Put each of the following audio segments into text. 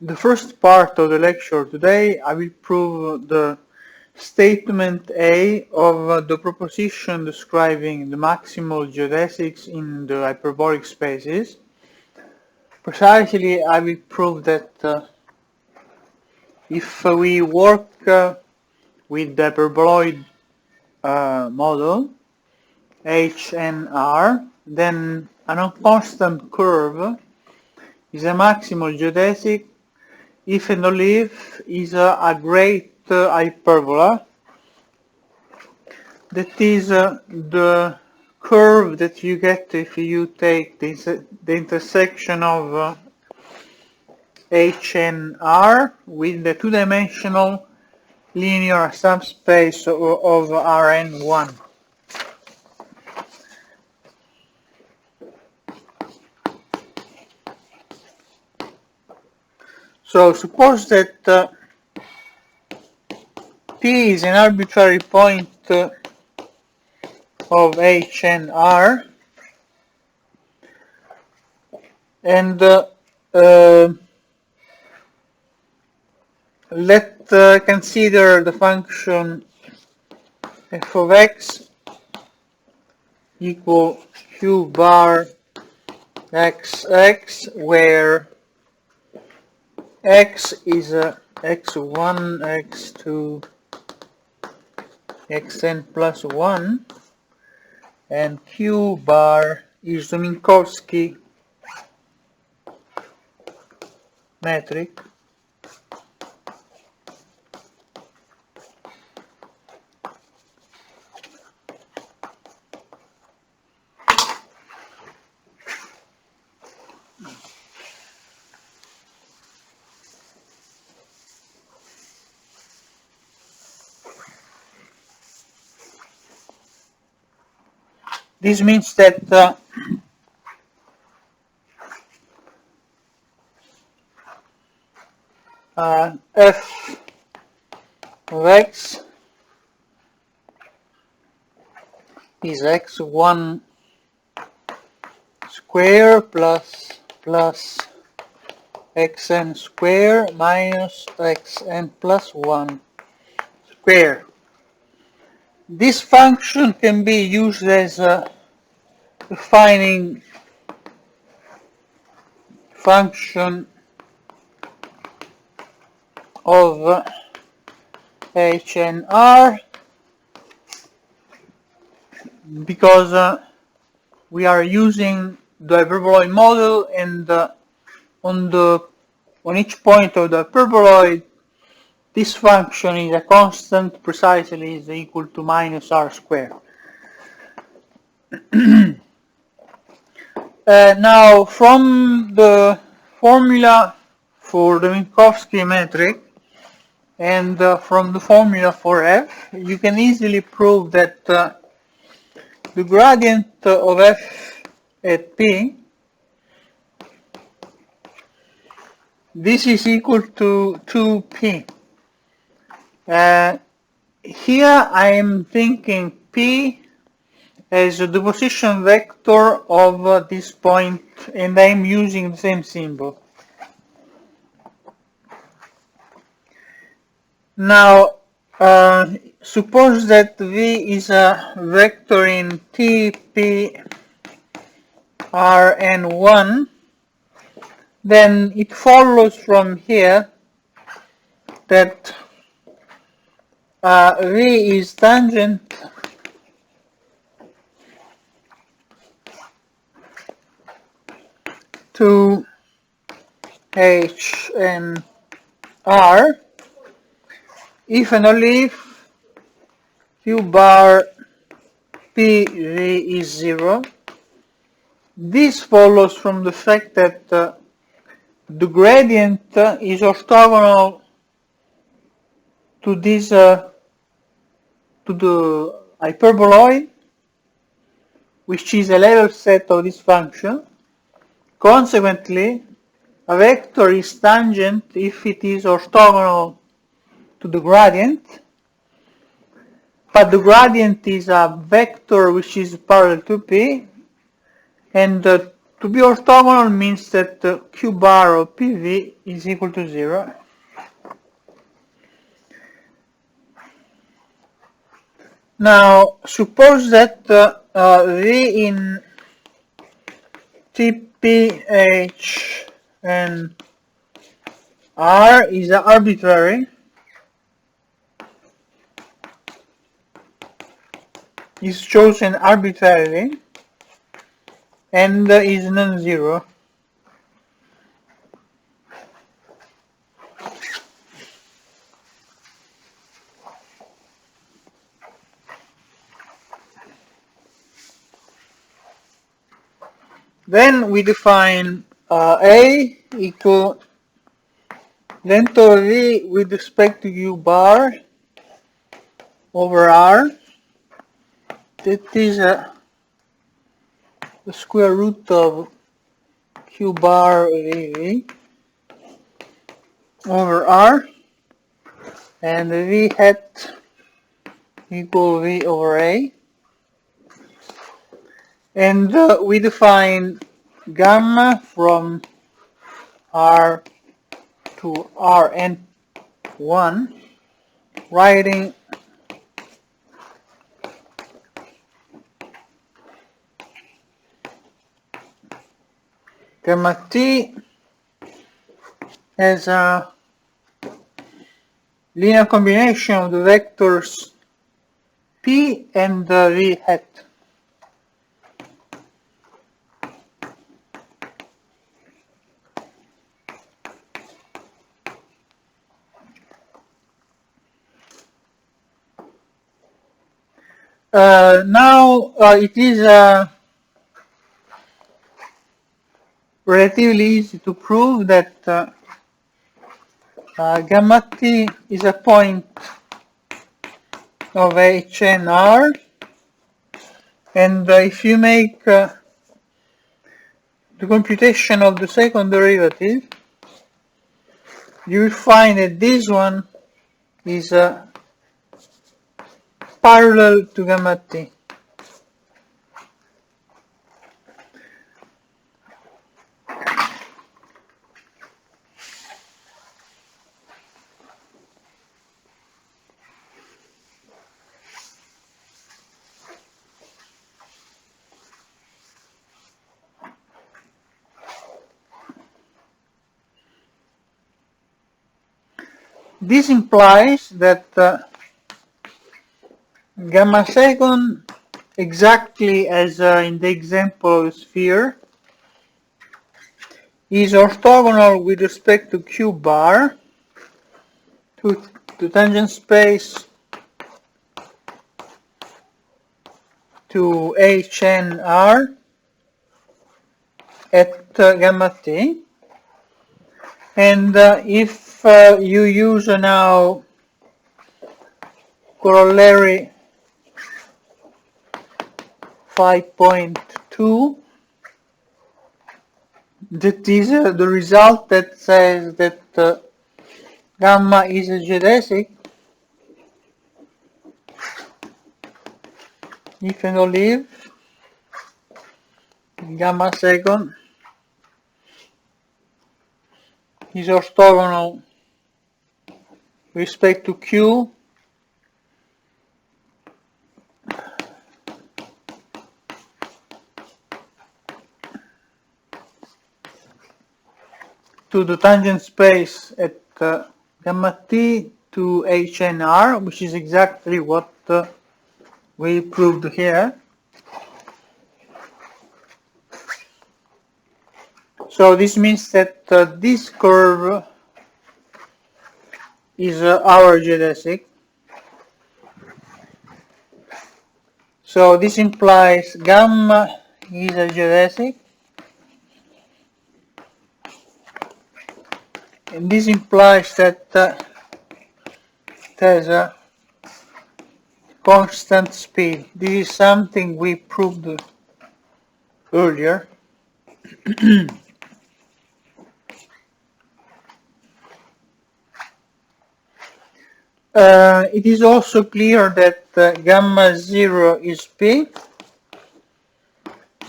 the first part of the lecture today, I will prove the statement A of the proposition describing the maximal geodesics in the hyperbolic spaces. Precisely, I will prove that if we work with the hyperboloid model H and R, then a non-constant curve is a maximal geodesic if and only if is a great hyperbola, that is the curve that you get if you take the intersection of H and R with the two-dimensional linear subspace of Rn1. So suppose that P is an arbitrary point of H and R, and let's consider the function f of x equal q bar xx, where x is x1, x2, xn plus 1, and q bar is the Minkowski metric. This means that f of x is x1 square plus xn square minus xn plus 1 square. This function can be used as a defining function of H and R, because we are using the hyperboloid model, and on each point of the hyperboloid, this function is a constant, precisely is equal to minus r squared. Now, from the formula for the Minkowski metric and from the formula for f, you can easily prove that the gradient of f at p, this is equal to 2p. Here I am thinking p as the position vector of this point, and I am using the same symbol. Now, suppose that v is a vector in T, P, R, and 1, then it follows from here that v is tangent to H and R if and only if q bar p v is 0. This follows from the fact that the gradient is orthogonal to this to the hyperboloid, which is a level set of this function. Consequently, a vector is tangent if it is orthogonal to the gradient, but the gradient is a vector which is parallel to p, and To be orthogonal means that Q bar of PV is equal to 0. Now, suppose that V in TP, H, and R is arbitrary, is chosen arbitrarily, and is non-zero. Then we define A equal length of V with respect to U bar over R. That is the square root of Q bar of AV over R, and V hat equal V over A. And we define gamma from R to Rn1, writing gamma T as a linear combination of the vectors P and V hat. Now it is relatively easy to prove that gamma T is a point of H and R, and if you make the computation of the second derivative, you will find that this one is parallel to gamma T. This implies that gamma second, exactly as in the example of a sphere, is orthogonal with respect to Q bar to tangent space to H and R at gamma T. And if you use now corollary 5.2, that is the result that says that gamma is a geodesic if and only if gamma second is orthogonal with respect to Q to the tangent space at gamma T to H and R, which is exactly what we proved here. So this means that this curve is our geodesic. So this implies gamma is a geodesic, and this implies that it has a constant speed. This is something we proved earlier. It is also clear that gamma 0 is P,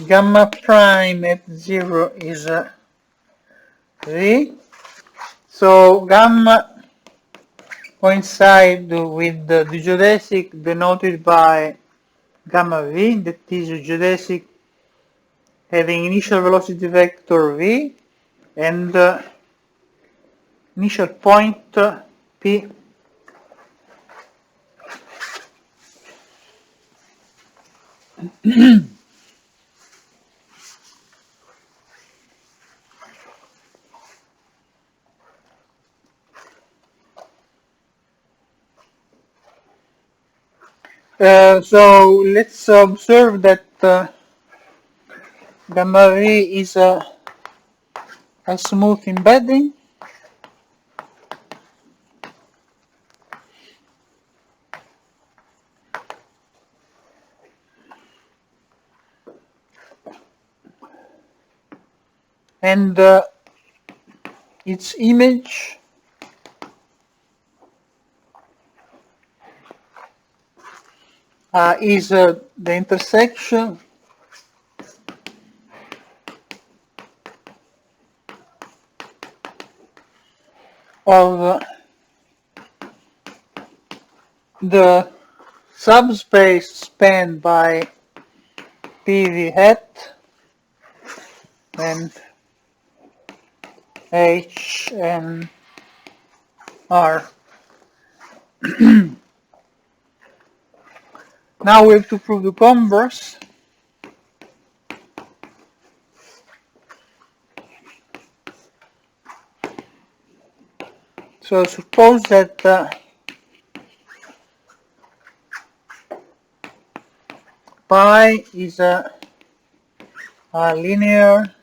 gamma prime at 0 is V. So gamma coincides with the geodesic denoted by gamma V, that is a geodesic having initial velocity vector V and initial point P. So let's observe that gamma V is a smooth embedding. And its image is the intersection of the subspace spanned by PV hat and H and R. Now we have to prove the converse. So suppose that pi is a linear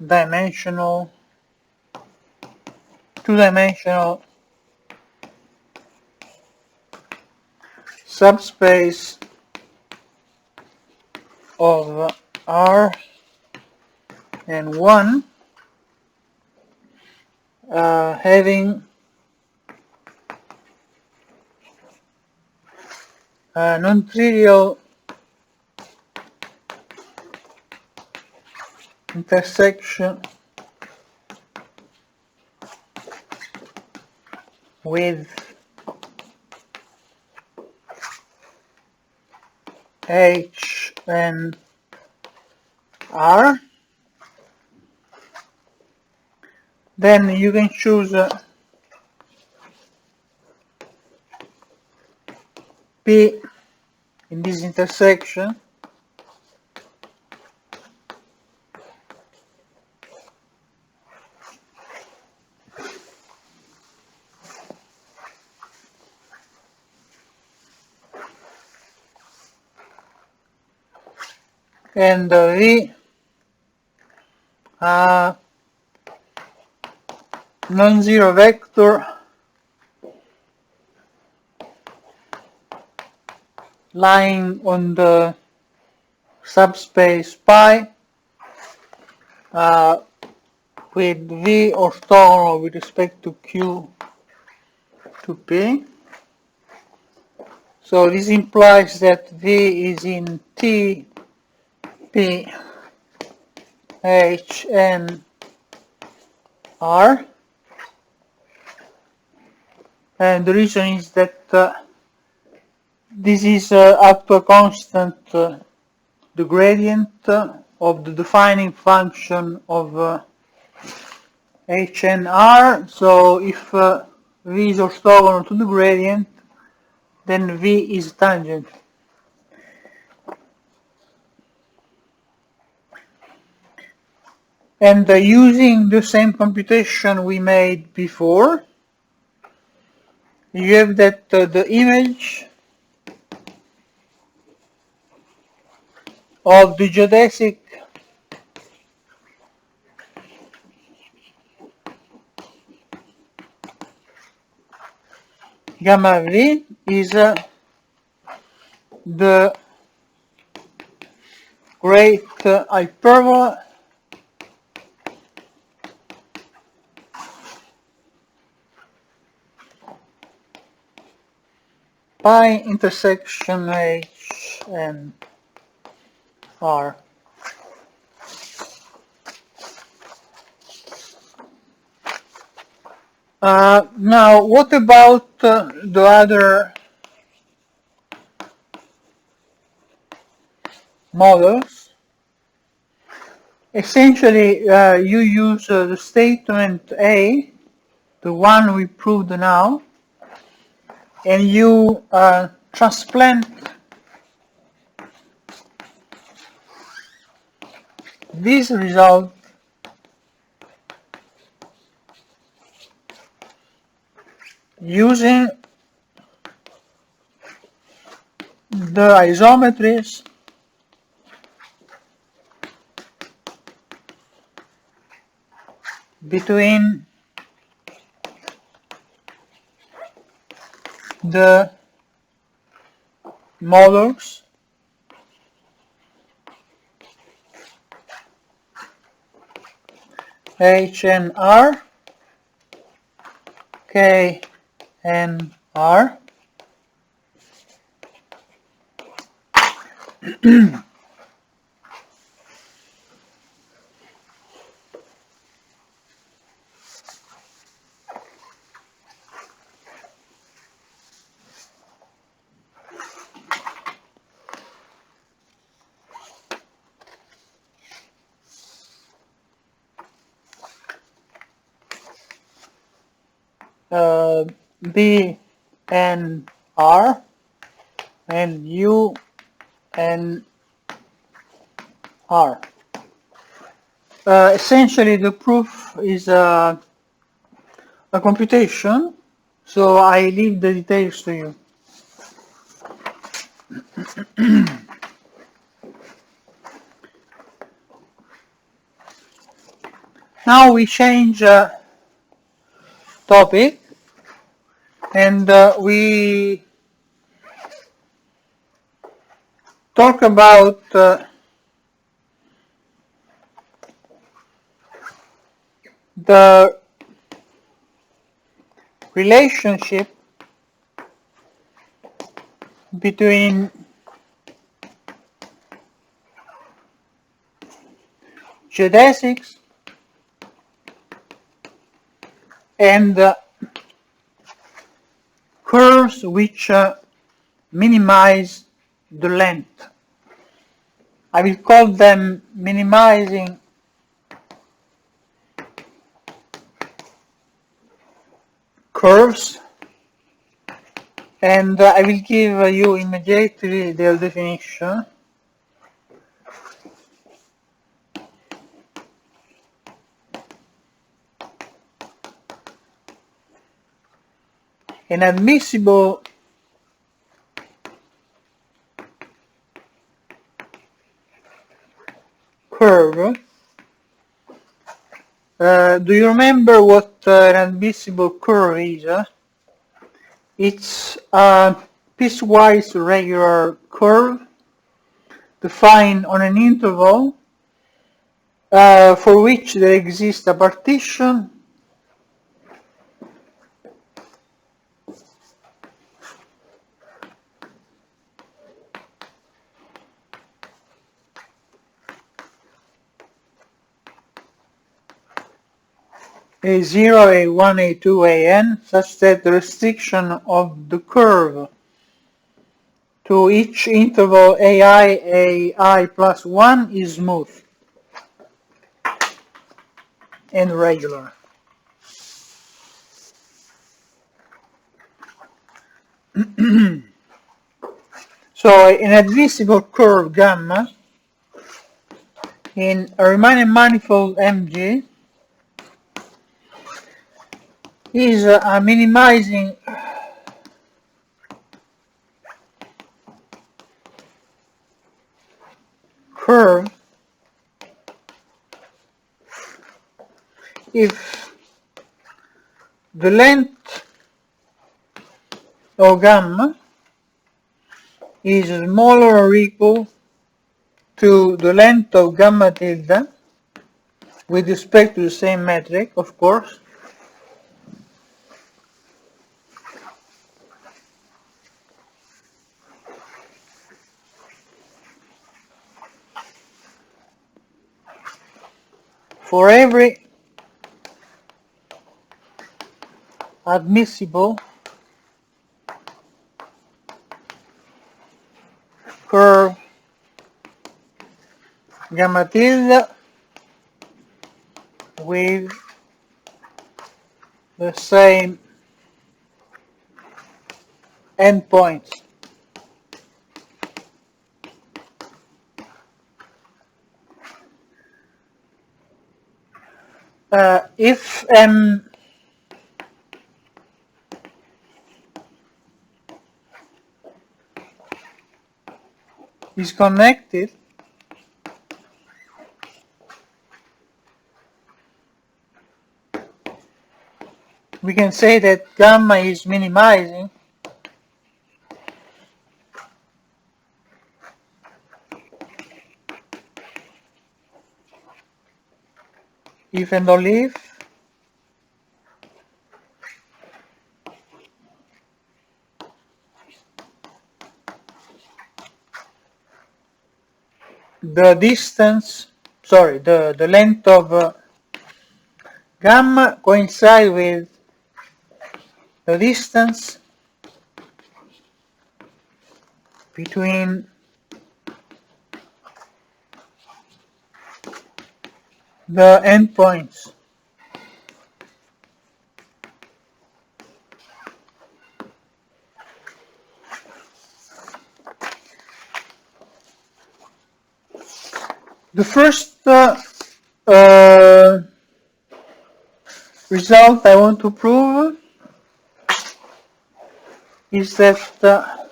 dimensional, two-dimensional subspace of R and 1 having a non-trivial intersection with H and R, then you can choose P in this intersection and V non-zero vector lying on the subspace pi with V orthogonal with respect to Q to P. So this implies that V is in T, P, H, and R. And the reason is that this is up to a constant, the gradient of the defining function of H and R. So if V is orthogonal to the gradient, then V is tangent. And using the same computation we made before, you have that the image of the geodesic gamma V is the great hyperbola pi intersection H and R. Now, what about the other models? Essentially, you use the statement A, the one we proved now, and you transplant this result using the isometries between the models H and R, K and R, B and R, and U and R. Essentially, the proof is a computation, so I leave the details to you. Now we change topic, and we talk about the relationship between geodesics and curves which minimize the length. I will call them minimizing curves, and I will give you immediately their definition. An admissible curve. Do you remember what an admissible curve is? It's a piecewise regular curve defined on an interval for which there exists a partition A0, A1, A2, An, such that the restriction of the curve to each interval AI plus 1 is smooth and regular. So an admissible curve gamma in a Riemannian manifold Mg is a minimizing curve if the length of gamma is smaller or equal to the length of gamma tilde with respect to the same metric, of course, for every admissible curve gamma tilde with the same endpoints. If M is connected, we can say that gamma is minimizing if and only if the distance, sorry, the length of gamma coincide with the distance between the endpoints. The first result I want to prove is that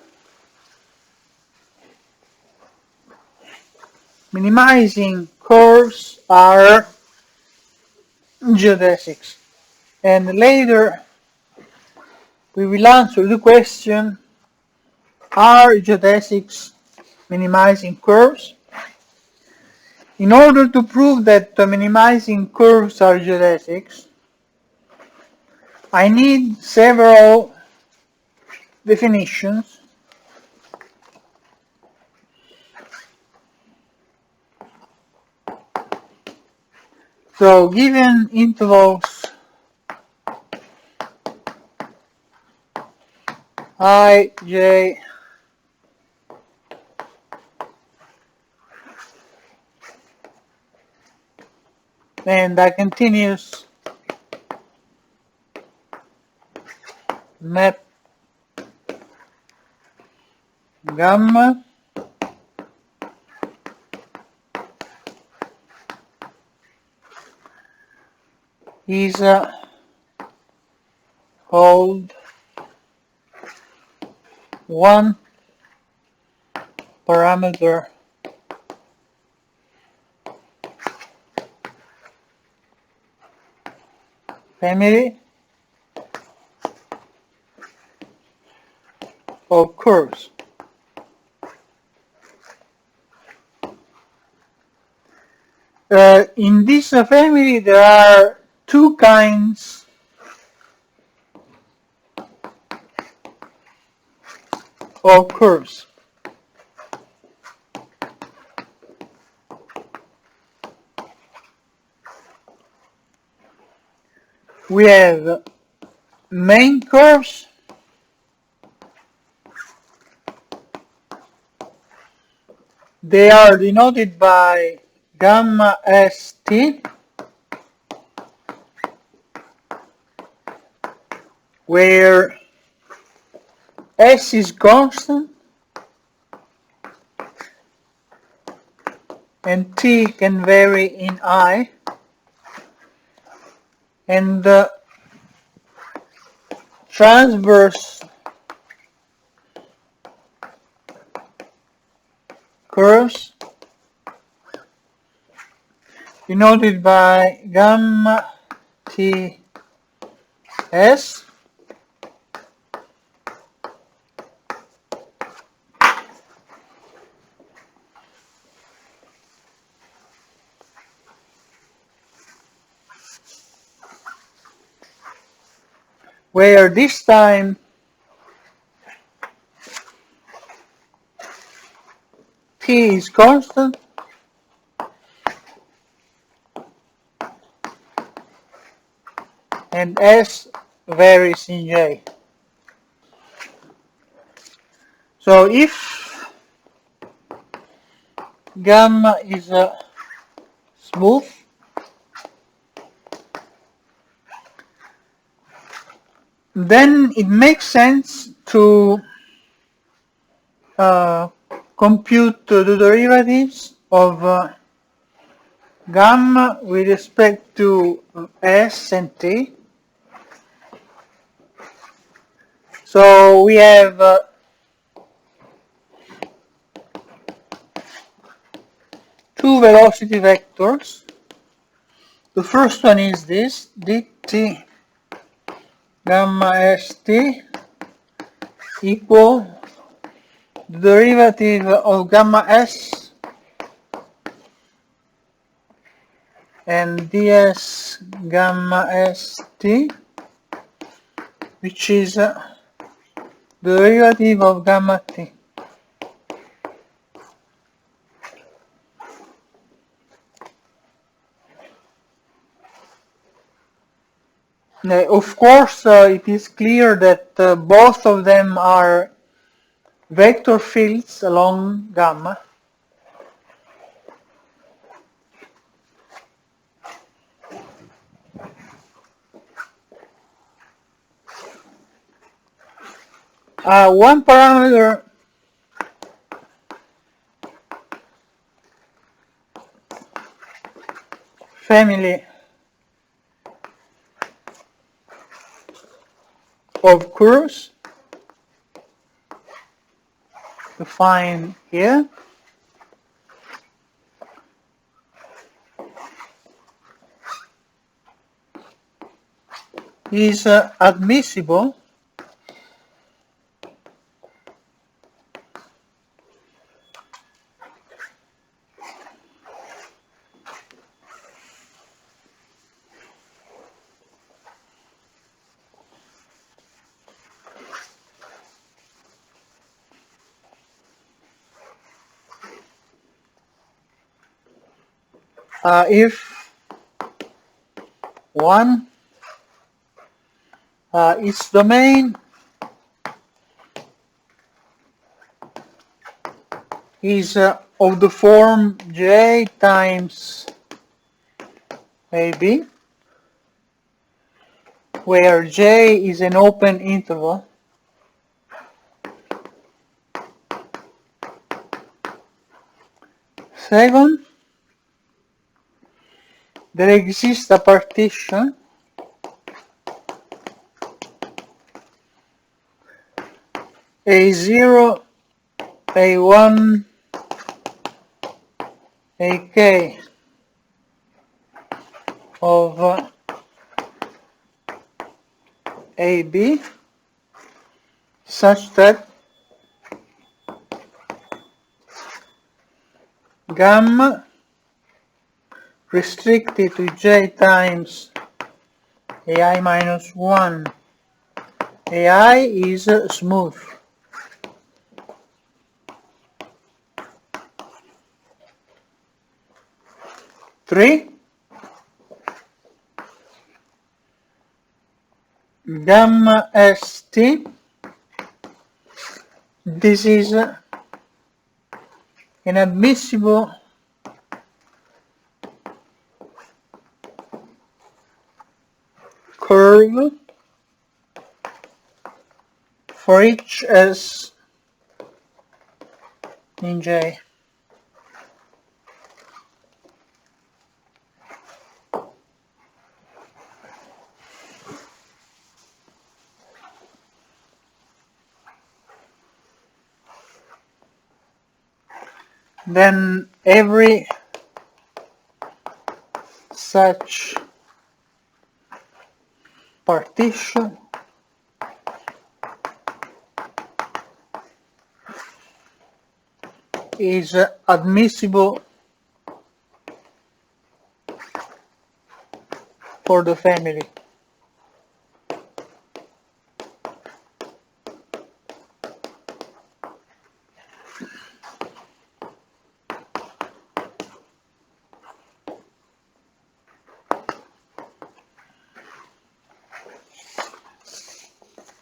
minimizing curves are geodesics, and later we will answer the question, are geodesics minimizing curves? In order to prove that minimizing curves are geodesics, I need several definitions. So given intervals I, j, and a continuous map gamma is a called one parameter family of curves. In this family there are two kinds of curves. We have main curves they are denoted by gamma st, where s is constant and t can vary in I, and the transverse curves denoted by gamma ts, where this time t is constant and S varies in J. So if gamma is smooth, then it makes sense to compute the derivatives of gamma with respect to S and T. So we have two velocity vectors. The first one is this, dt gamma st equal the derivative of gamma s and ds gamma st, which is the derivative of gamma t. Of course, it is clear that both of them are vector fields along gamma. One parameter family of curves defined here is admissible if one its domain is of the form J times AB, where J is an open interval. Second, there exists a partition A0, A1, AK of AB such that gamma restricted to J times AI minus 1 AI is smooth. Three, gamma st, this is an admissible curve for each S in J. Then every such partition is admissible for the family.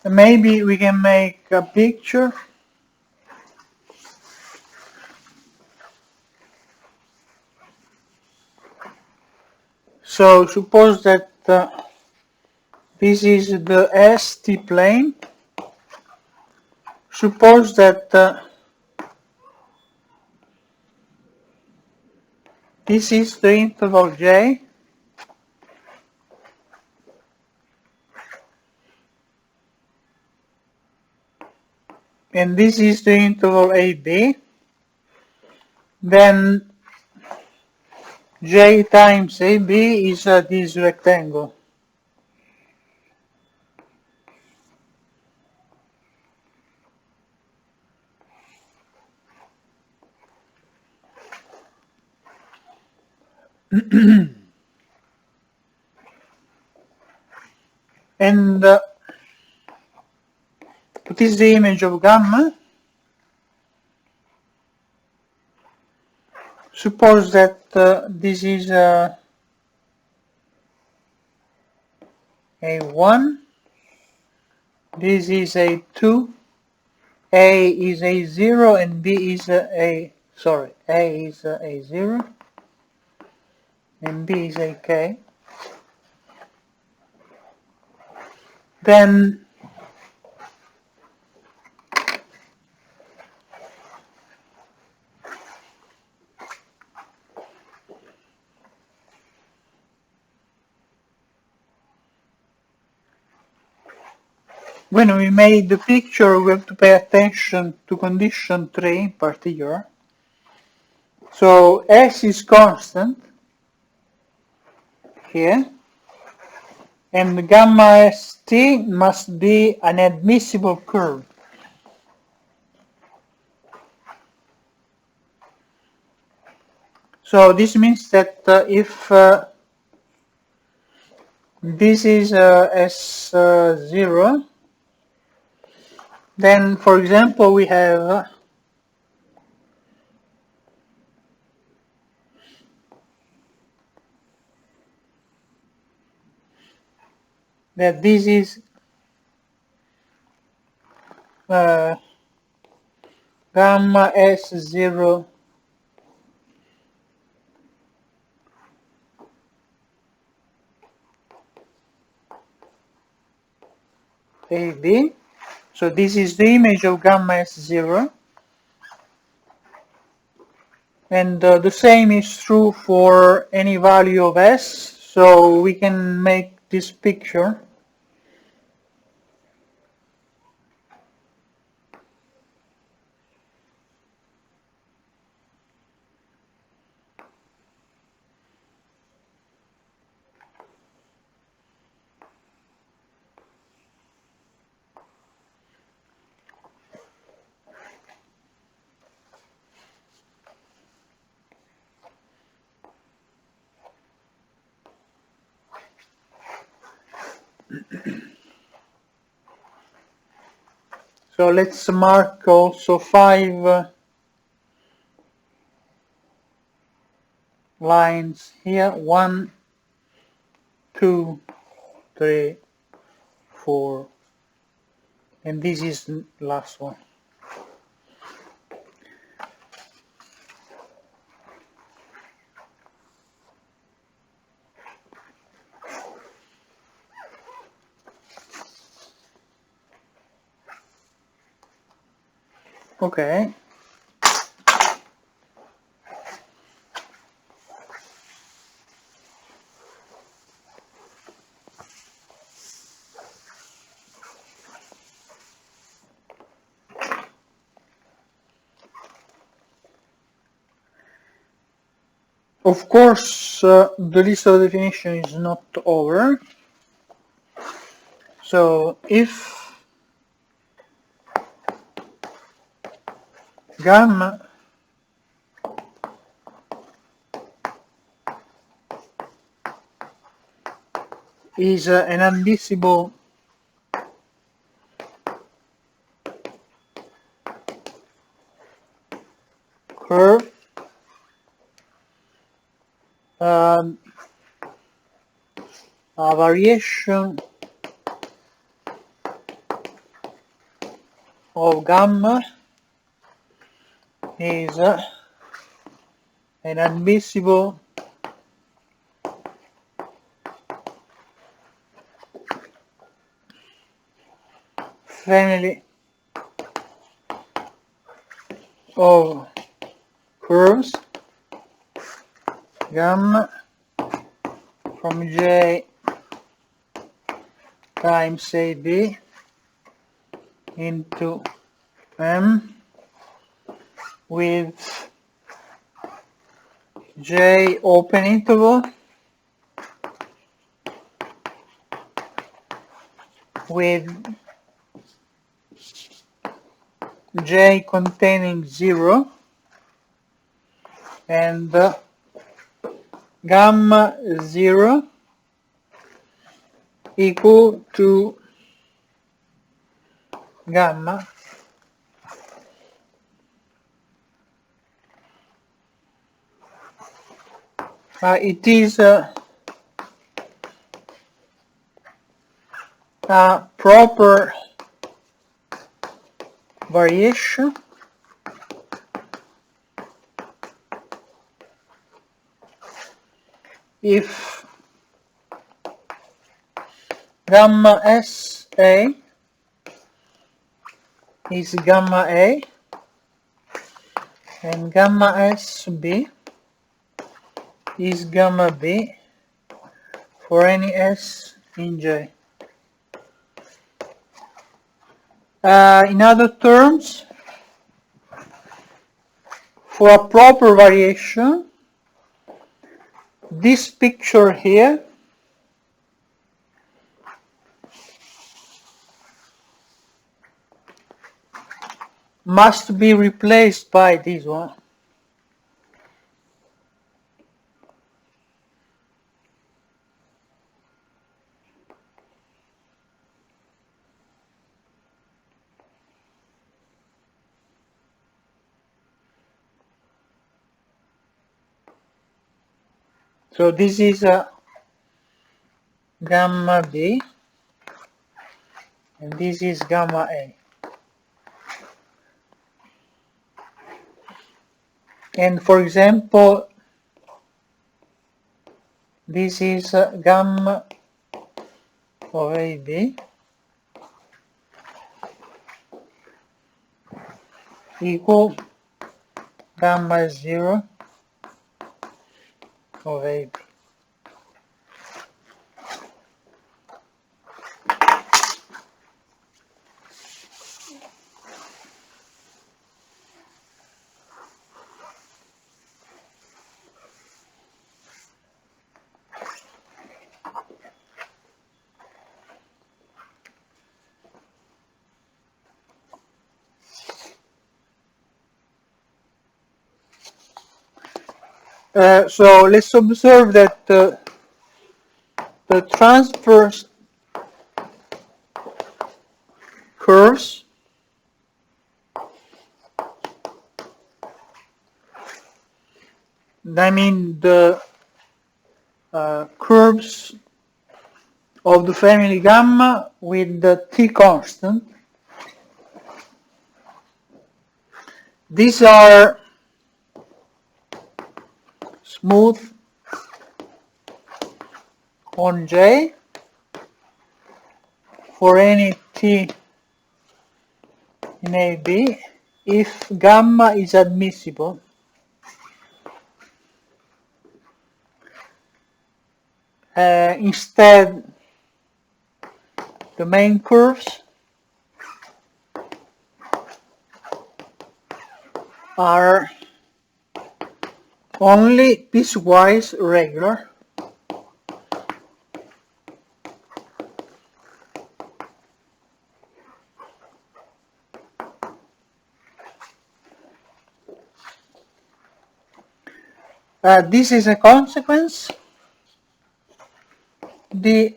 maybe we can make a picture. So suppose that this is the ST plane. Suppose that this is the interval J, and this is the interval AB. Then J times AB is this rectangle. And what is the image of gamma? Suppose that this is A1, this is A2, A is A0, and B is A is A0, and B is AK. Then when we made the picture, we have to pay attention to condition 3 in particular. So S is constant here, and gamma ST must be an admissible curve. So this means that if this is S0, then, for example, we have that this is gamma S0 AB. So this is the image of gamma S0. And the same is true for any value of S. So we can make this picture. So let's mark also 5 lines here. 1, 2, 3, 4, and this is the last one. Okay. Of course, the list of definition is not over. So if gamma is an undivisible curve, a variation of gamma is an admissible family of curves gamma from J times AB into M with J open interval with J containing 0 and gamma 0 equal to gamma it is a proper variation if gamma SA is gamma A and gamma SB is gamma B for any S in J. In other terms, for a proper variation, this picture here must be replaced by this one. So this is a gamma B and this is gamma A. And for example, this is gamma of AB equal gamma 0 of AB. So let's observe that the transverse curves I mean the curves of the family gamma with the t constant. These are smooth on J for any t in AB if gamma is admissible. Instead, the main curves are only piecewise regular. This is a consequence. The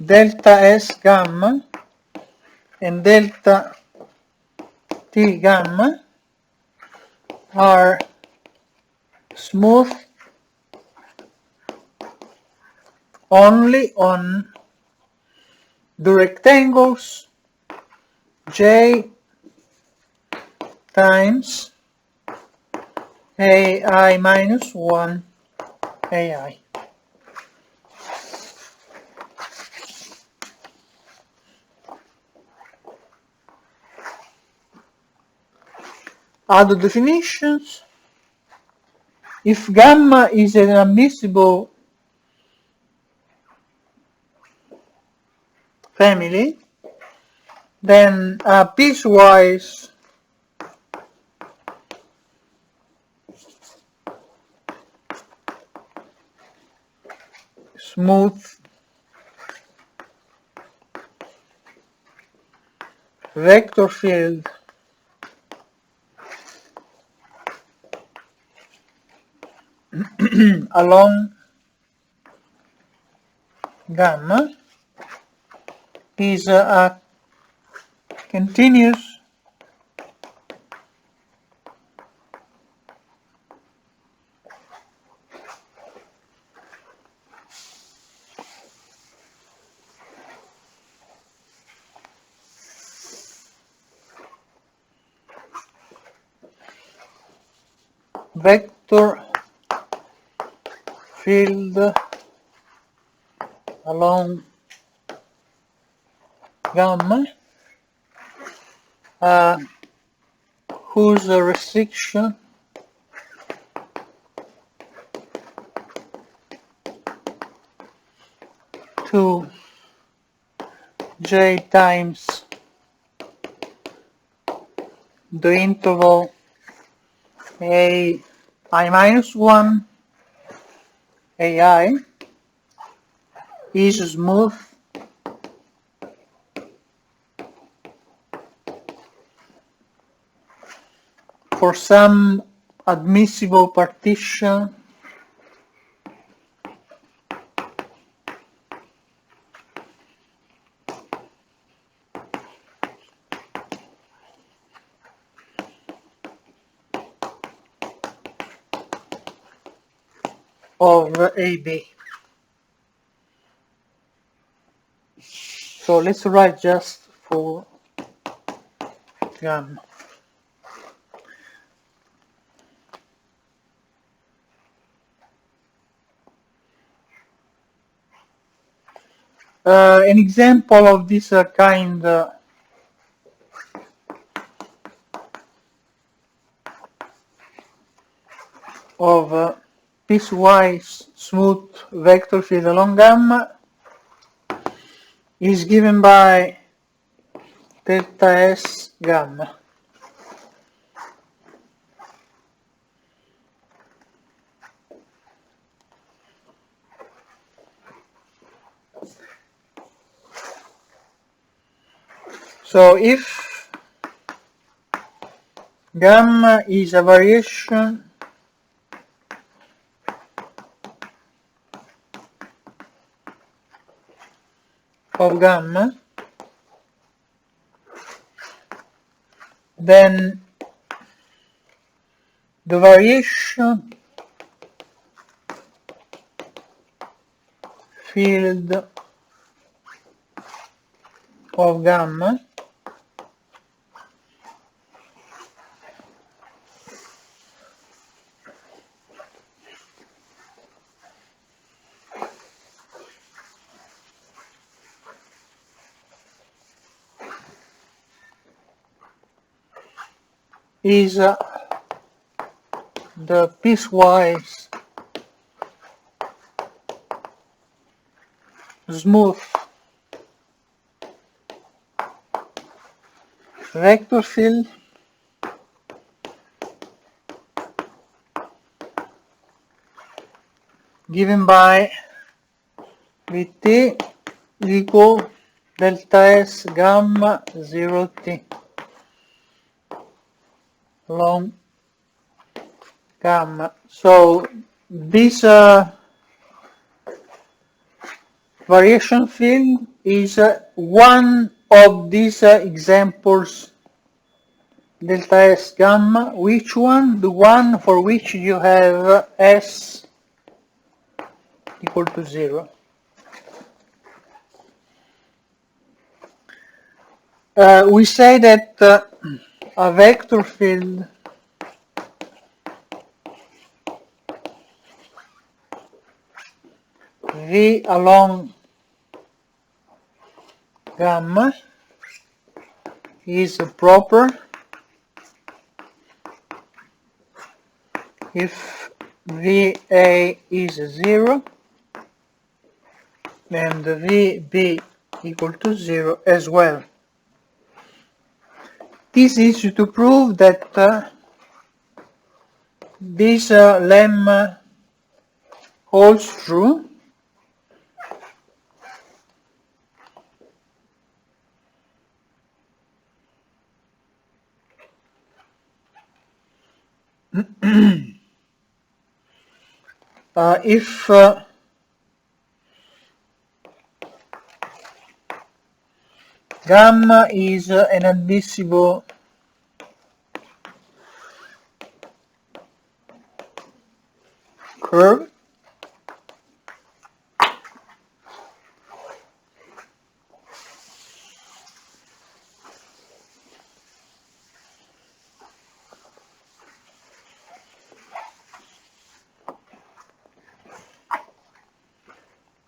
delta S gamma and delta T gamma are smooth only on the rectangles J times AI minus 1 AI. Other definitions. If gamma is an admissible family, then a piecewise smooth vector field along gamma is a continuous vector field along gamma whose restriction to J times the interval AI minus 1 AI is smooth for some admissible partition of AB. So let's write just for gamma. An example of this kind of piecewise smooth vector field along gamma is given by delta S gamma. So if gamma is a variation of gamma, then the variation field of gamma is the piecewise smooth vector field given by Vt equal delta S gamma 0t along gamma. So this variation field is one of these examples delta S gamma. Which one? The one for which you have S equal to 0. we say that a vector field V along gamma is proper if VA is 0 and VB equal to 0 as well. This is to prove that this lemma holds true if gamma is an admissible curve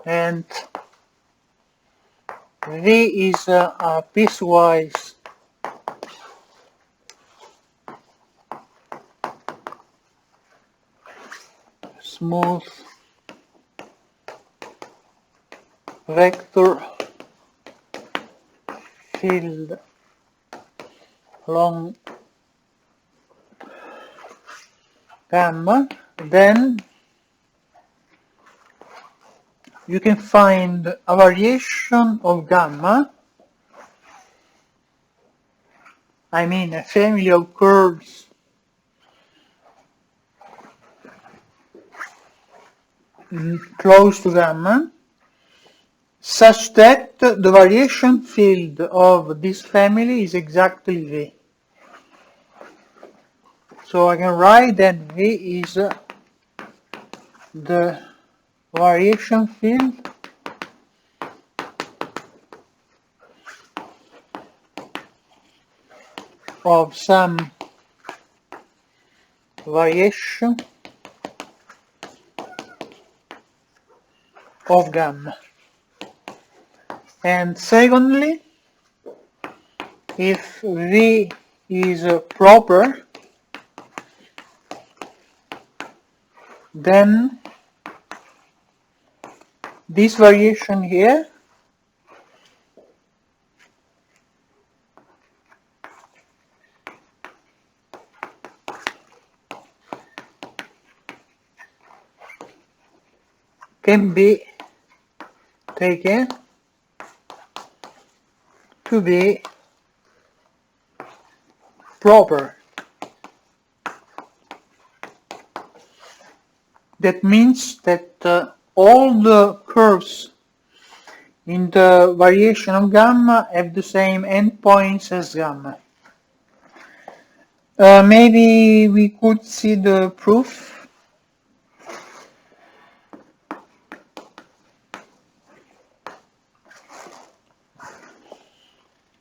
and V is a piecewise smooth vector field along gamma, then you can find a variation of gamma, I mean a family of curves close to gamma, such that the variation field of this family is exactly V. So I can write that V is the variation field of some variation of gamma. And secondly, if V is proper, then this variation here can be taken to be proper. That means that all the curves in the variation of gamma have the same endpoints as gamma. Maybe we could see the proof.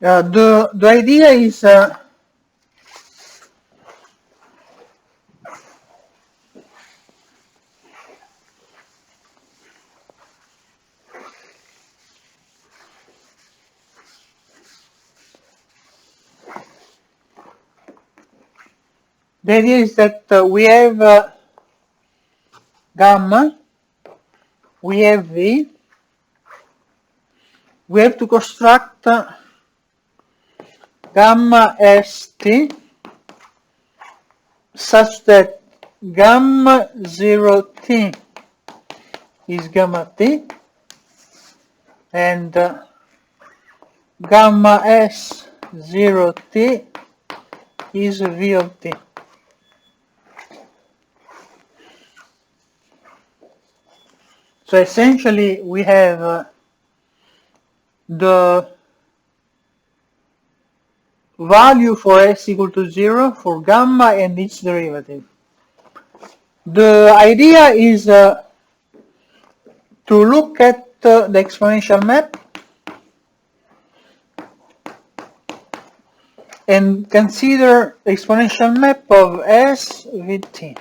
The idea is the idea is that we have gamma, we have V, we have to construct gamma st such that gamma 0t is gamma t and gamma s 0t is v of t. So essentially we have the value for s equal to 0 for gamma and its derivative. The idea is to look at the exponential map and consider the exponential map of S with T.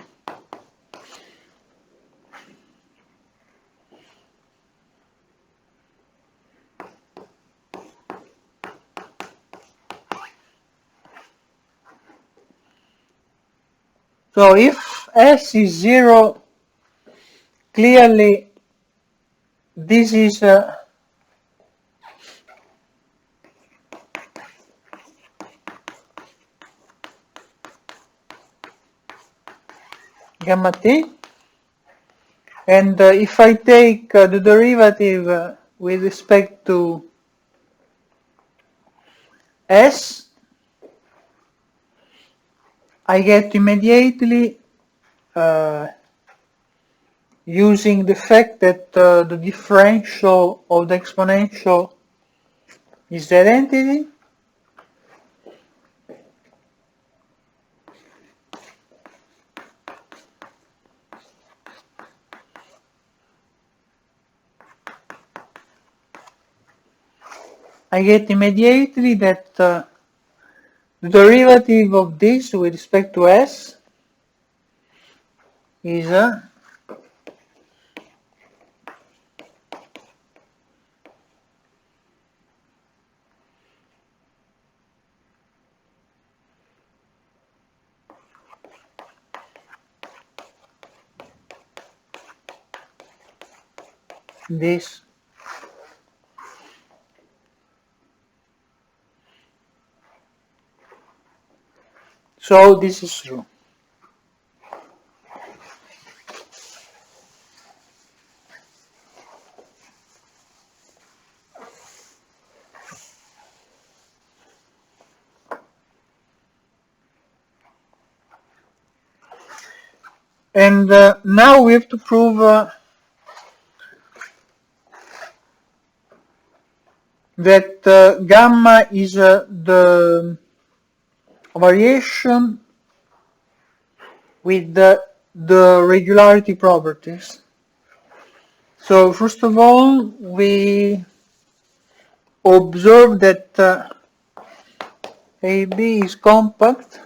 So if S is 0, clearly this is gamma T, and if I take the derivative with respect to S, I get immediately, using the fact that the differential of the exponential is the identity, I get immediately that the derivative of this with respect to S is this. So this is true. And now we have to prove that gamma is the variation with the regularity properties. So first of all, we observe that AB is compact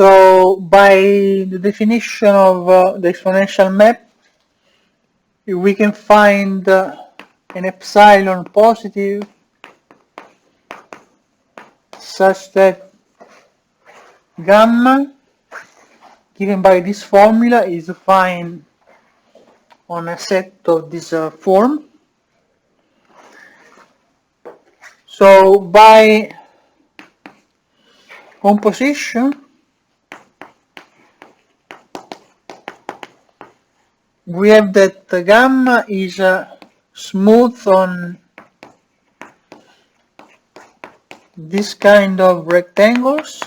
So by the definition of the exponential map, we can find an epsilon positive such that gamma given by this formula is defined on a set of this form. So by composition, we have that the gamma is smooth on this kind of rectangles.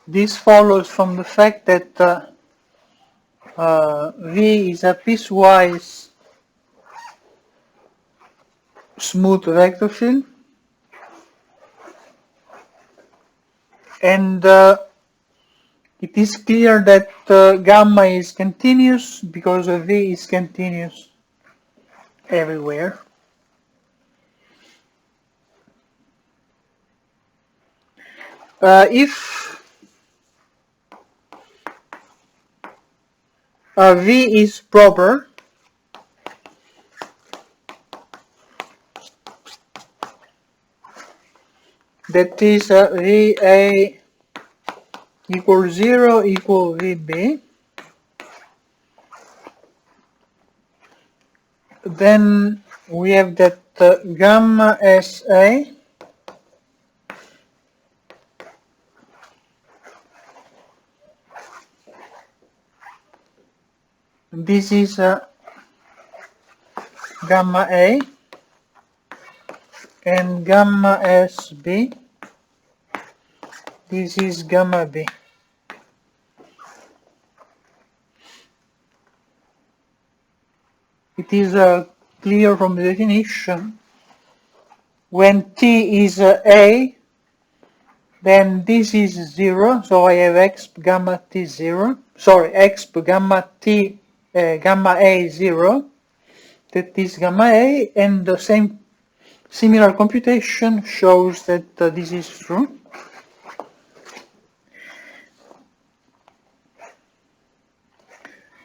This follows from the fact that V is a piecewise smooth vector field, and it is clear that gamma is continuous because V is continuous everywhere. If V is proper, that is VA equals 0 equal VB, then we have that gamma SA this is gamma A, and gamma SB this is gamma B. It is clear from the definition, when T is A, then this is 0, so I have exp gamma t 0, sorry, exp gamma t gamma a 0, that is gamma a, and the same similar computation shows that this is true.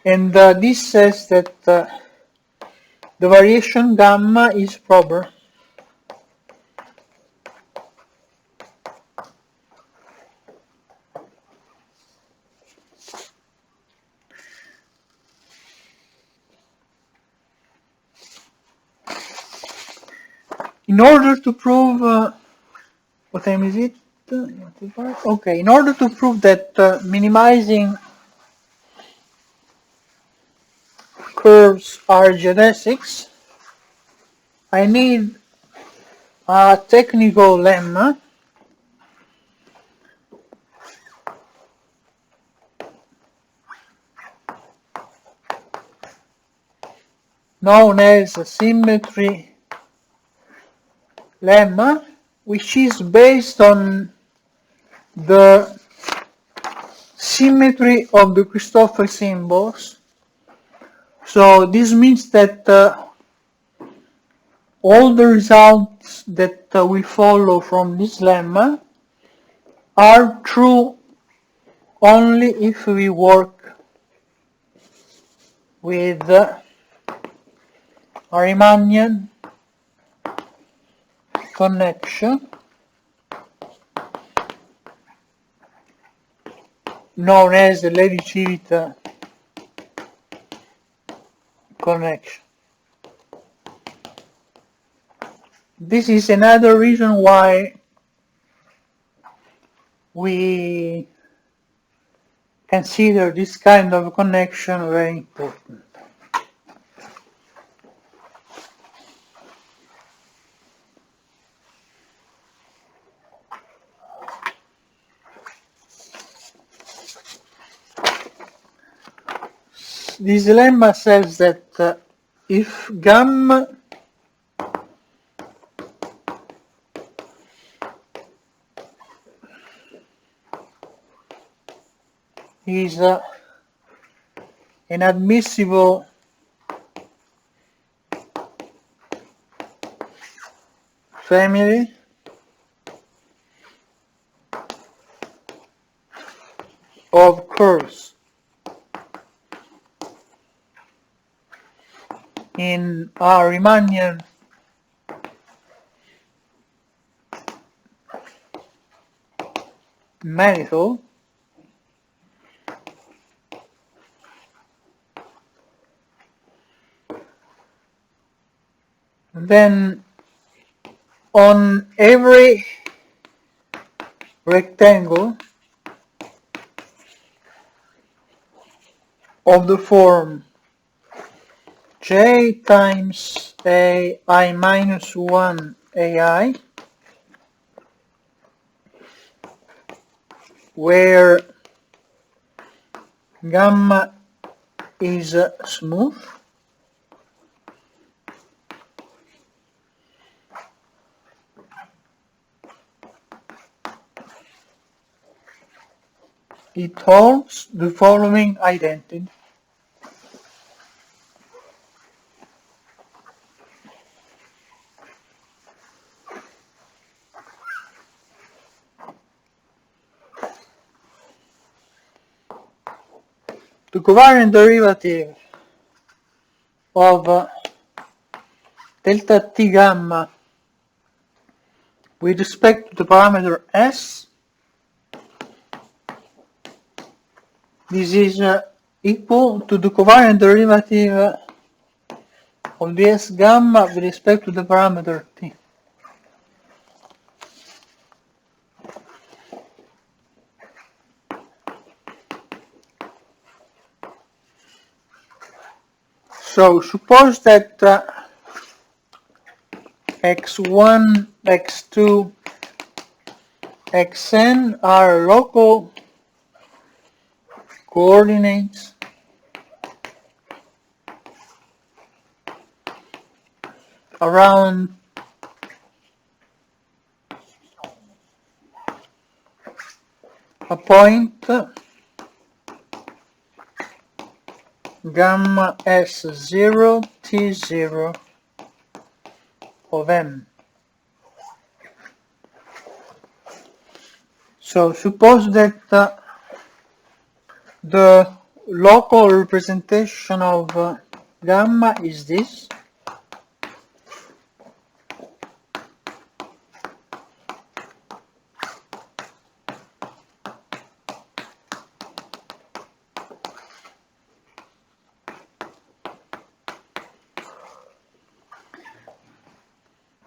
And this says that the variation gamma is proper. In order to prove, what time is it? Okay, in order to prove that minimizing curves are geodesics, I need a technical lemma known as a symmetry lemma, which is based on the symmetry of the Christoffel symbols. So this means that all the results that we follow from this lemma are true only if we work with a Riemannian connection known as the Levi-Civita connection. This is another reason why we consider this kind of connection very important. This lemma says that if gamma is an admissible family of curves in a Riemannian manifold, then on every rectangle of the form j times a I minus 1 ai, where gamma is smooth, it holds the following identity. The covariant derivative of delta t gamma with respect to the parameter s, this is equal to the covariant derivative of the s gamma with respect to the parameter t. So suppose that x1, x2, xn are local coordinates around a point gamma S0 T0 of M. So suppose that the local representation of gamma is this.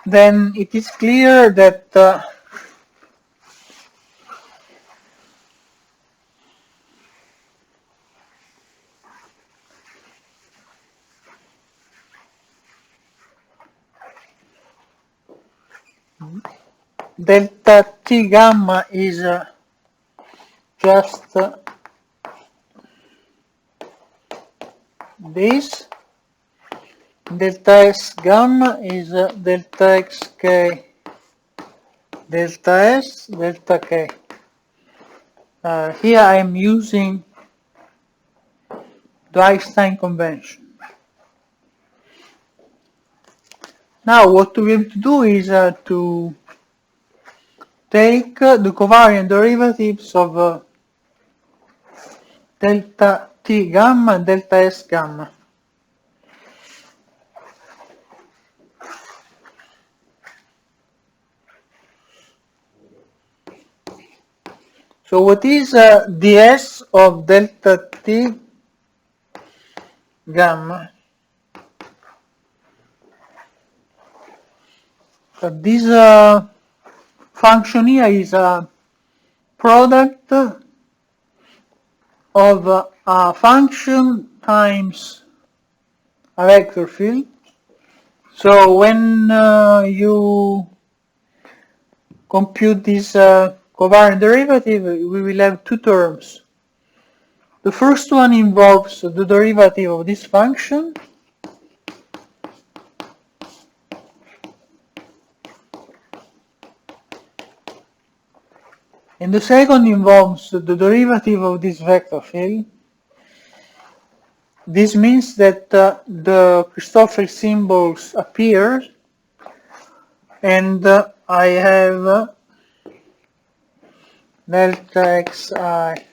Then it is clear that delta T gamma is just this. Delta S gamma is delta xk delta S delta k. Here I am using the Einstein convention. Now what we have to do is to take the covariant derivatives of delta T gamma and delta S gamma. So what is ds of delta T gamma? This function here is a product of a function times a vector field. So when you compute this covariant derivative, we will have two terms. The first one involves the derivative of this function, and the second involves the derivative of this vector field. This means that the Christoffel symbols appear, and I have delta xi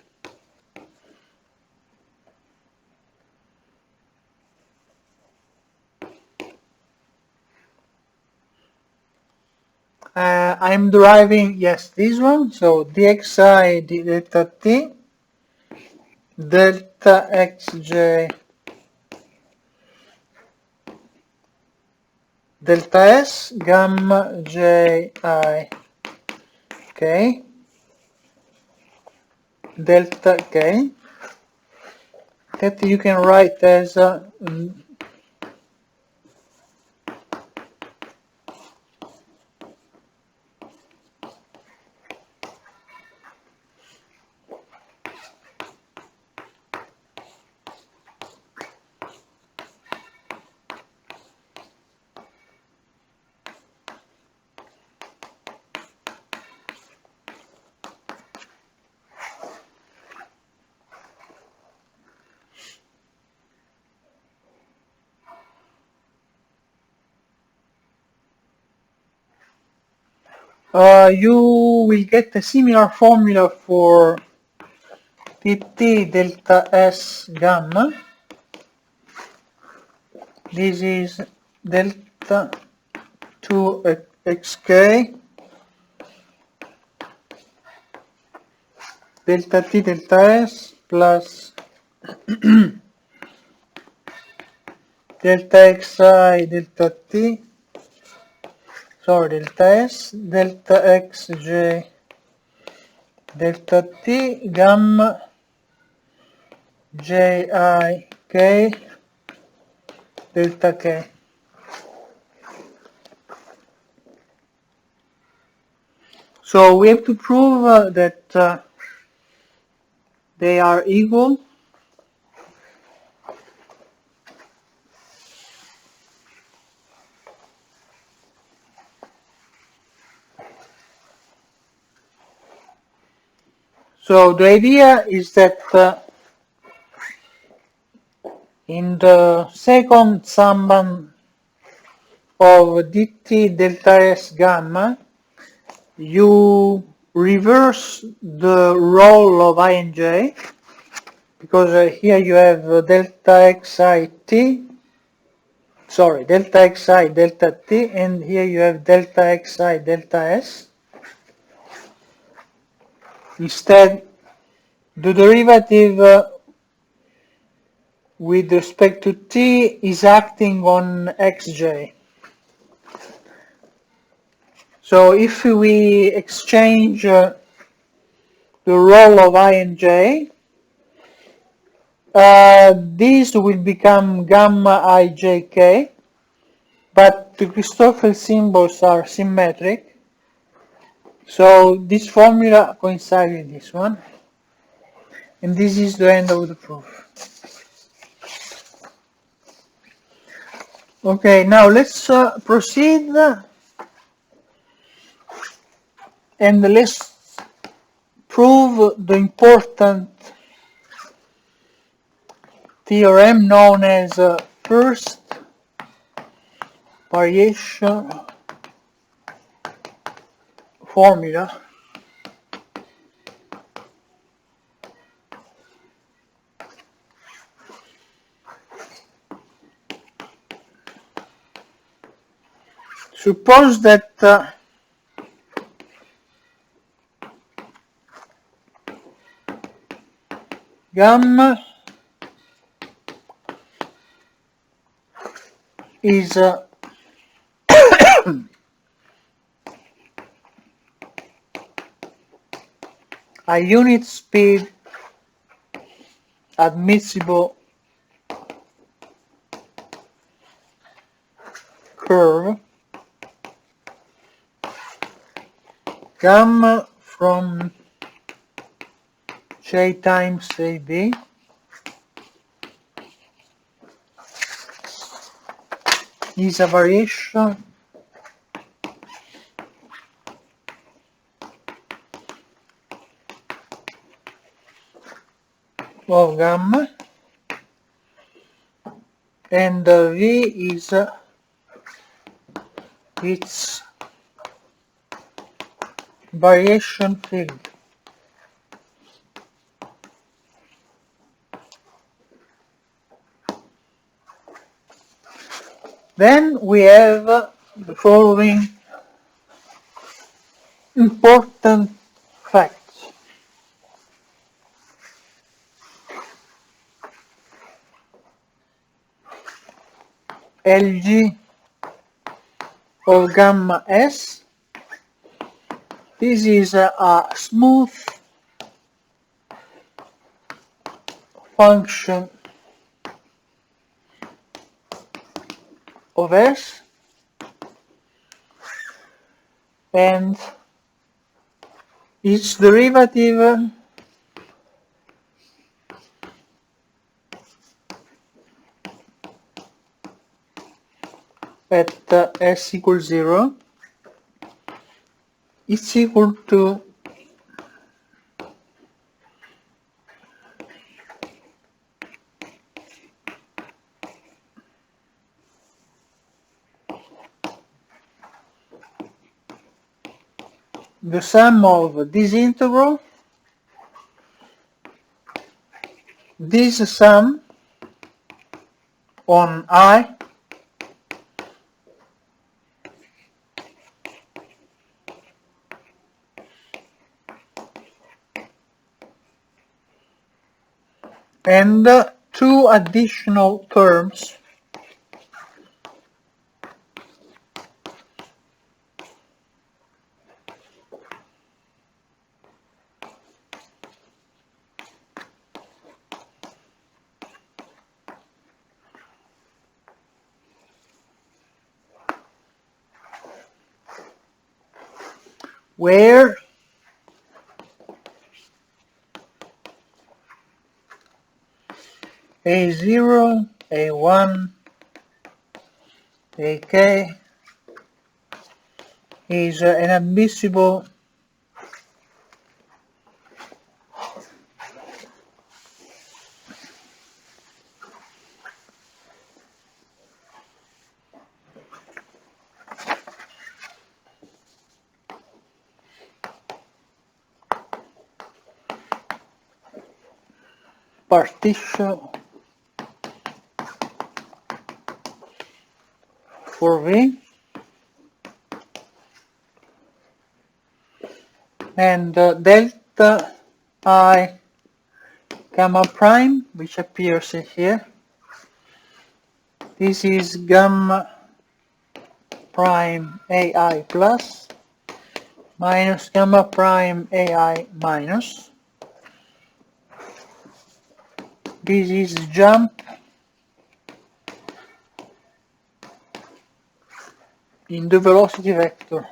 I'm deriving, yes, this one, so dxi delta t delta xj delta s gamma ji k delta k, that you can write as you will get a similar formula for pt delta s gamma. This is delta 2 xk delta t delta s plus delta xi delta t, sorry, delta s delta xj delta t gamma ji k delta k. So we have to prove that they are equal. So the idea is that in the second summand of dt delta s gamma, you reverse the role of I and j, because here you have delta xi t, sorry, delta xi delta t, and here you have delta xi delta s. Instead, the derivative with respect to t is acting on xj. So if we exchange the role of I and j, these will become gamma ijk, but the Christoffel symbols are symmetric, so this formula coincides with this one, and this is the end of the proof. Okay, now let's proceed and let's prove the important theorem known as first variation formula. Suppose that gamma is a unit speed admissible curve, gamma from j times AB is a variation of gamma, and V is its variation field. Then we have the following important facts. Lg of gamma s, this is a smooth function of s, and its derivative at s equals 0 is equal to the sum of this integral, this sum on I, and two additional terms where A0, A1, AK is an admissible partition for V, and delta I gamma prime, which appears here. This is gamma prime AI plus minus gamma prime AI minus. This is jump in the velocity vector.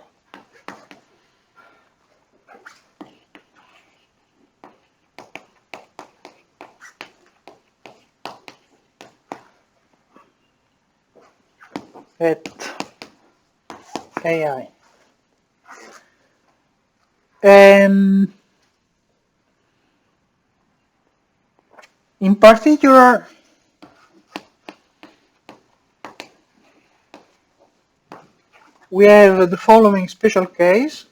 At AI. In particular, we have the following special case.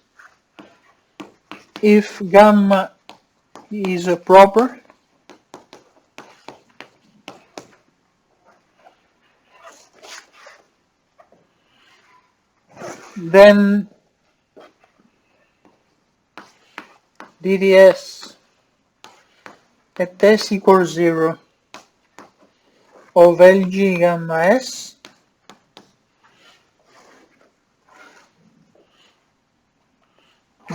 If gamma is proper, then DDS at S equals 0 of LG gamma S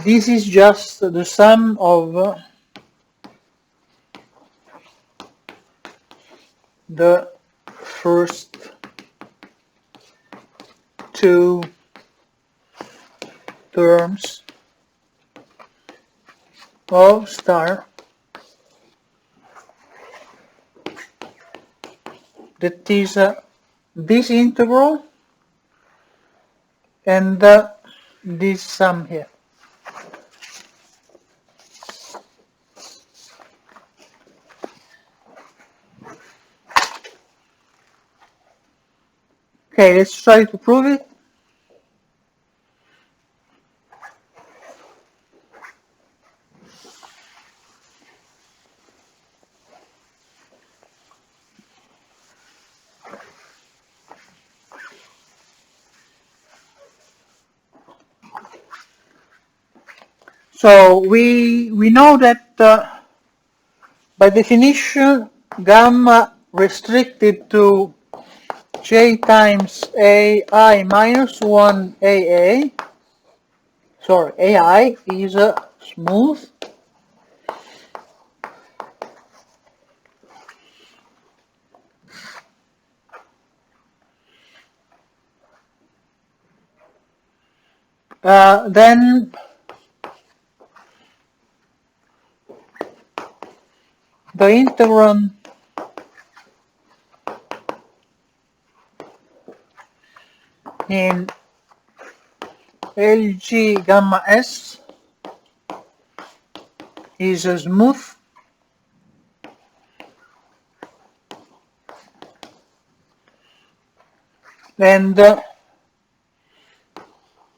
this is just the sum of the first two terms of star that is this integral and this sum here. Okay, let's try to prove it. So we know that by definition gamma restricted to j times ai minus 1 ai, sorry, ai is smooth then the integrand in LG gamma S is smooth and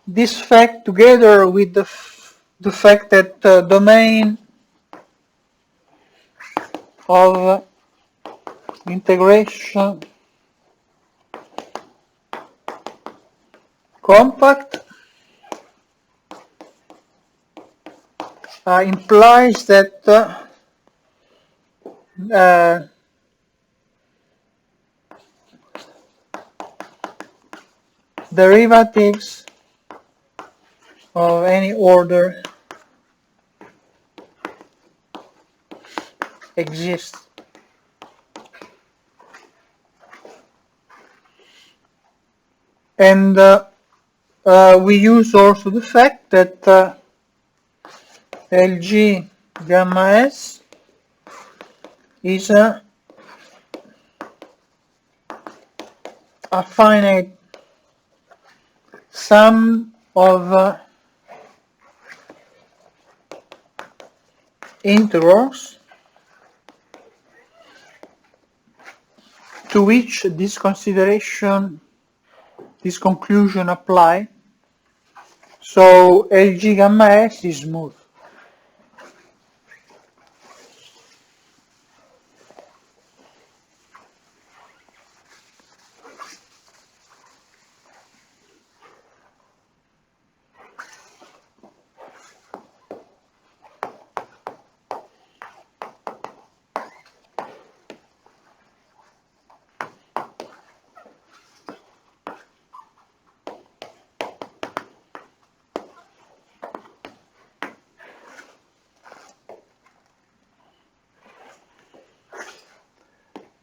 this fact together with the fact that the domain of integration compact implies that derivatives of any order exist. And we use also the fact that LG gamma S is a finite sum of integrals to which this conclusion apply. So LG gamma S is smooth.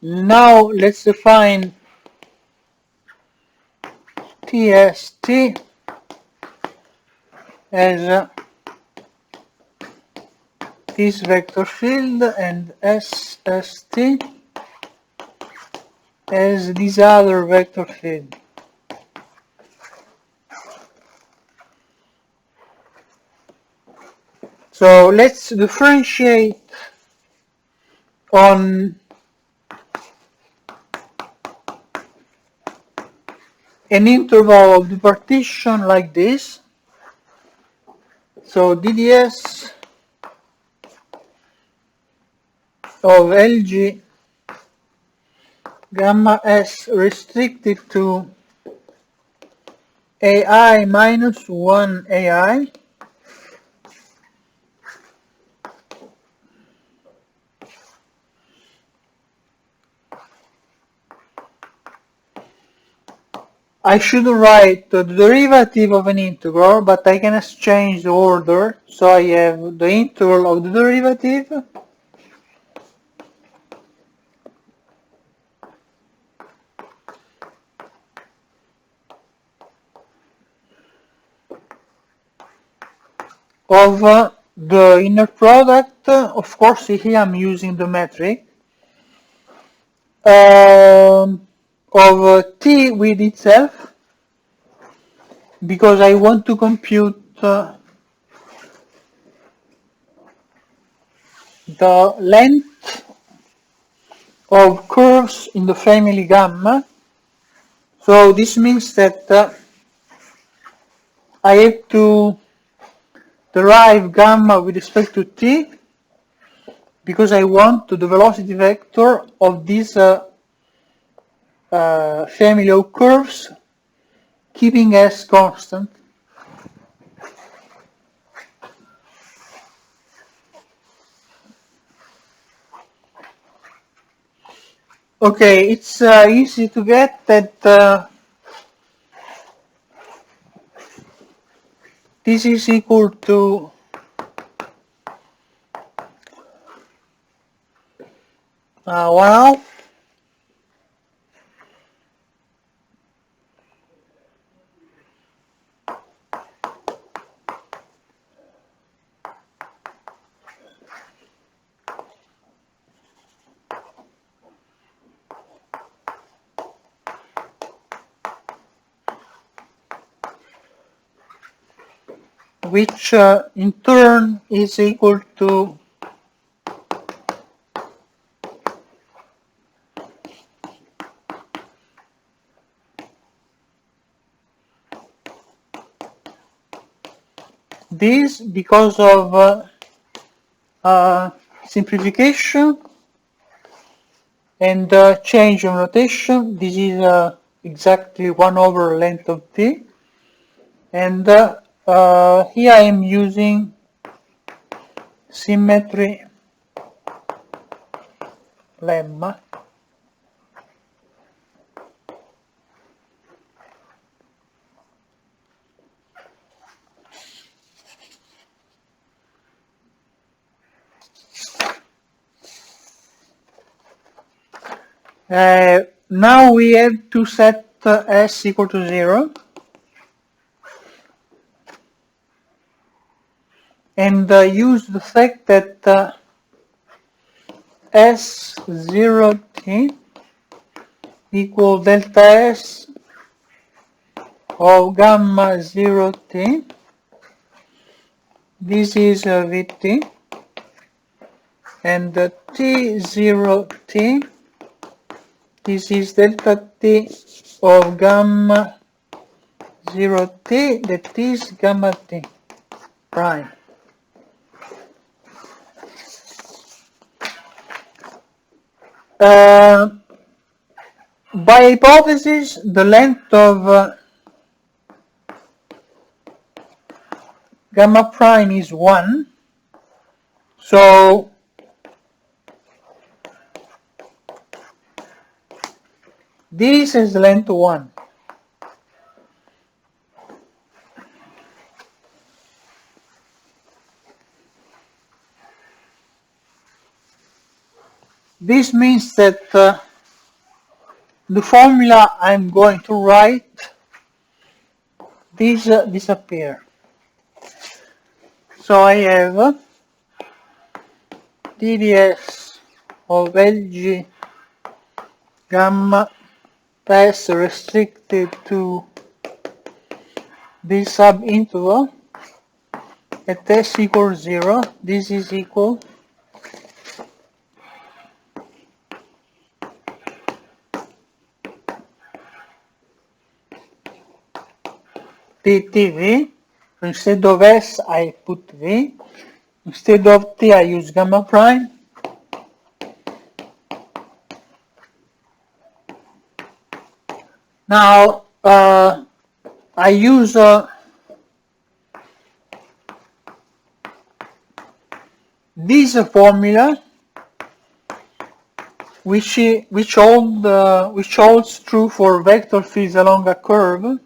Now let's define TST as this vector field and SST as this other vector field. So let's differentiate on an interval of the partition like this. So DDS of LG gamma S restricted to AI minus 1 AI I should write the derivative of an integral, but I can exchange the order, so I have the integral of the derivative of the inner product. Of course, here I'm using the metric of t with itself, because I want to compute the length of curves in the family gamma. So this means that I have to derive gamma with respect to t, because I want the velocity vector of this family of curves keeping s constant. Okay, it's easy to get that this is equal to one half which in turn is equal to this, because of simplification and change of notation. This is exactly 1 over length of t, and here I am using symmetry lemma. Now we have to set s equal to 0, and use the fact that S0t equal delta S of gamma 0t. This is Vt, and T0t, this is delta T of gamma 0t, that is gamma T prime. By hypothesis, the length of gamma prime is 1, so this is length 1. This means that the formula I'm going to write, these disappear. So I have DDS of LG gamma pass restricted to this subinterval at s equals 0. This is equal dTV. Instead of S I put V. Instead of T I use gamma prime. Now I use this formula which holds true for vector fields along a curve.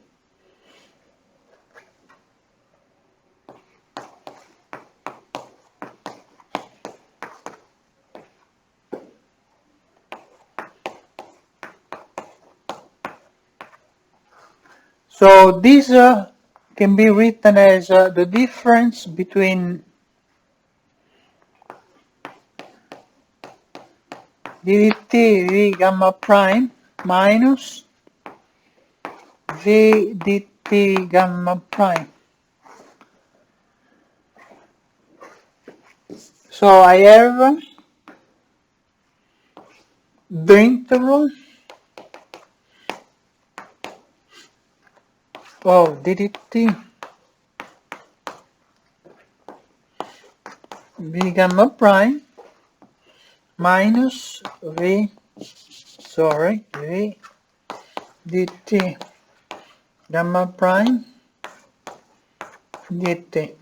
So this can be written as the difference between ddt v gamma prime minus v dt gamma prime. So I have the interval of ddt v gamma prime minus v dt gamma prime dt.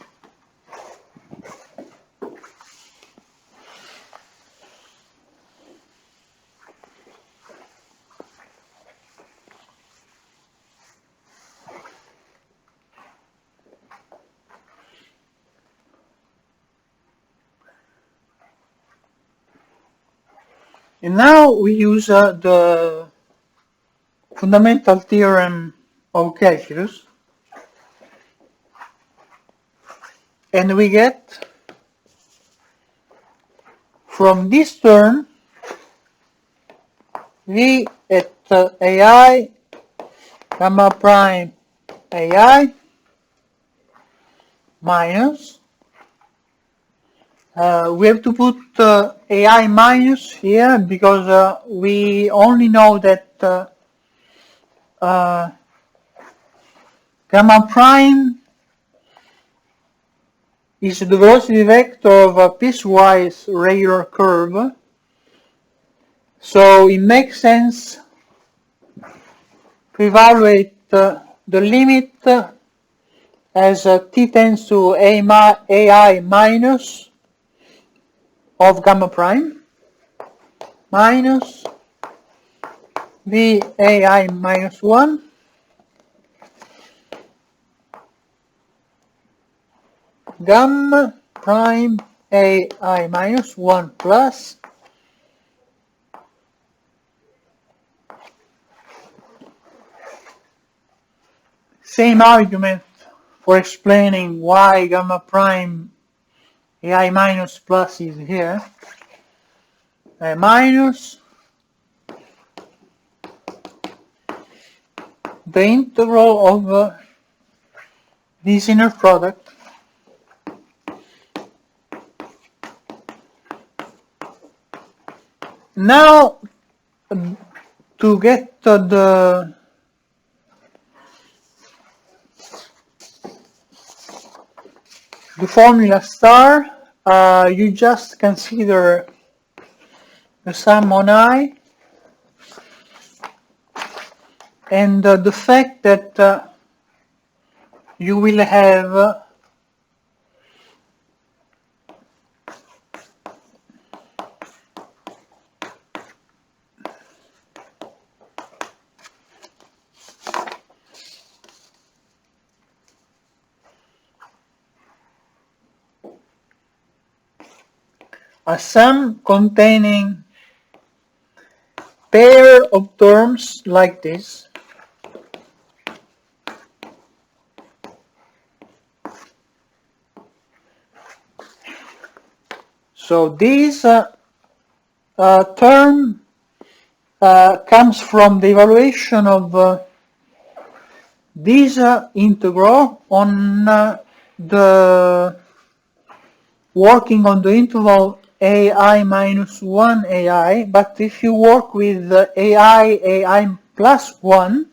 And now we use the fundamental theorem of calculus, and we get from this term v at ai gamma prime ai minus, we have to put ai minus here because we only know that gamma prime is the velocity vector of a piecewise regular curve. So it makes sense to evaluate the limit as t tends to ai minus of gamma prime minus v ai minus 1 gamma prime ai minus 1 plus same argument for explaining why gamma prime ai minus plus is here, minus the integral of this inner product now to get the formula star. You just consider the sum on I and the fact that you will have a sum containing pair of terms like this. So this term comes from the evaluation of this integral on the working on the interval ai minus 1 ai, but if you work with ai plus 1,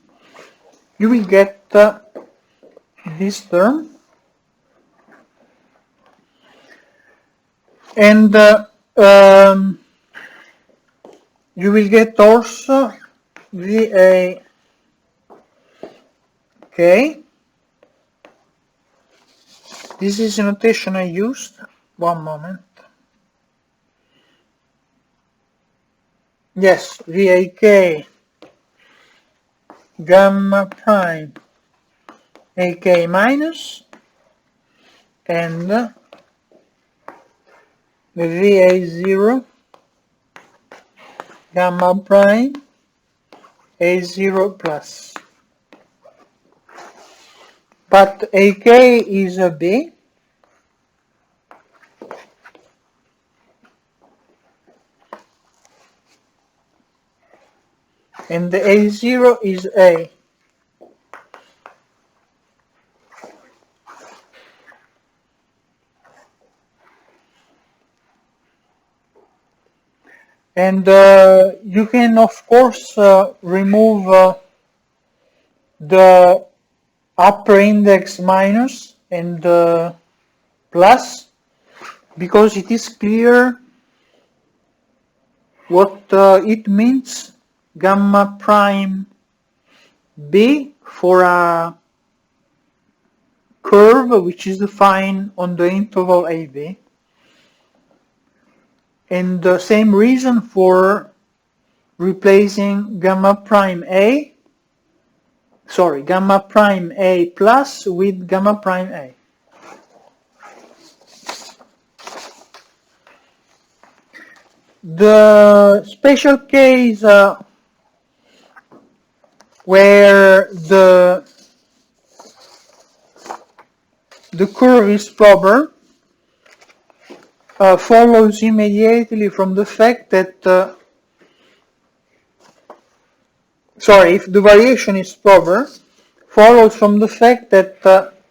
you will get this term. And you will get also VA. Okay, this is the notation I used. One moment. Yes, VAK gamma prime AK minus, and the VA0 gamma prime A0 plus. But AK is a B, and the A0 is A. And you can, of course, remove the upper index minus and plus, because it is clear what it means. Gamma prime B for a curve which is defined on the interval AB, and the same reason for replacing gamma prime A plus with gamma prime A. The special case where the curve is proper follows immediately from the fact that if the variation is proper, follows from the fact that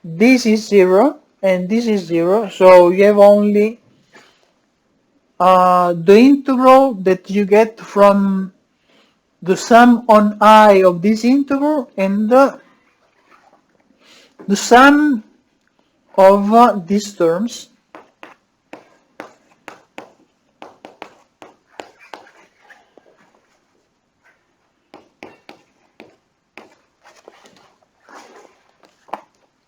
this is 0 and this is 0, so you have only the integral that you get from the sum on I of this integral and the sum of these terms.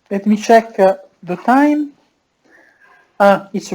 Let me check the time. It's